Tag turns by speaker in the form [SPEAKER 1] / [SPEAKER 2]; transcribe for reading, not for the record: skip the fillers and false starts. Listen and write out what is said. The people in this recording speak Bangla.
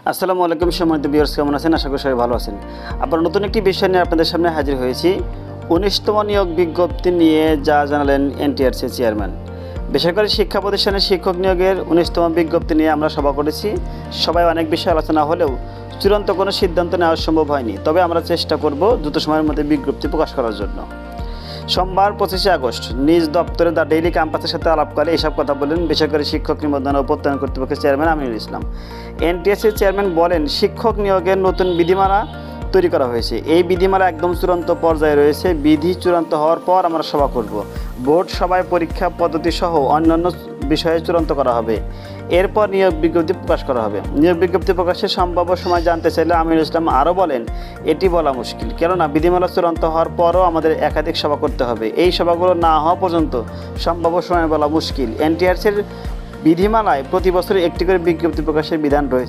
[SPEAKER 1] আসসালামু আলাইকুম সম্মানিত ভিউয়ার্স, কেমন আছেন? আশা করি সবাই ভালো আছেন। আবার নতুন একটি বিষয় নিয়ে আপনাদের সামনে হাজির হয়েছি। ১৯তম নিয়োগ বিজ্ঞপ্তি নিয়ে যা জানালেন এনটিআরসি চেয়ারম্যান। বেসরকারি শিক্ষা প্রতিষ্ঠানের শিক্ষক নিয়োগের ১৯তম বিজ্ঞপ্তি নিয়ে আমরা সভা করেছি। সবাই অনেক বিষয়ে আলোচনা হলেও চূড়ান্ত কোনো সিদ্ধান্ত নেওয়া সম্ভব হয়নি। তবে আমরা চেষ্টা করব দ্রুত সময়ের মধ্যে বিজ্ঞপ্তি প্রকাশ করার জন্য। সোমবার ২৫শে আগস্ট নিজ দপ্তরে দ্য ডেইলি ক্যাম্পাসের সাথে আলাপ করে এসব কথা বলেন বেসরকারি শিক্ষক নিবন্ধন ও প্রত্যয়ন কর্তৃপক্ষের চেয়ারম্যান আমিনুল ইসলাম। এনটিএসসির চেয়ারম্যান বলেন, শিক্ষক নিয়োগের নতুন বিধিমালা তৈরি করা হয়েছে। এই বিধিমালা একদম চূড়ান্ত পর্যায়ে রয়েছে। বিধি চূড়ান্ত হওয়ার পর আমরা সভা করব। বোর্ড সভায় পরীক্ষা পদ্ধতি সহ অন্যান্য বিষয়ে চূড়ান্ত করা হবে। এরপর নিয়োগ বিজ্ঞপ্তি প্রকাশ করা হবে। নিয়োগ বিজ্ঞপ্তি প্রকাশের সম্ভাব্য সময় জানতে চাইলে আমিনুল ইসলাম আরও বলেন, এটি বলা মুশকিল, কেননা বিধিমালা চূড়ান্ত হওয়ার পরও আমাদের একাধিক সভা করতে হবে। এই সভাগুলো না হওয়া পর্যন্ত সম্ভাব্য সময় বলা মুশকিল। এনটিআরসির বিধিমালায় প্রতি বছর একটি করে বিজ্ঞপ্তি প্রকাশের বিধান রয়েছে।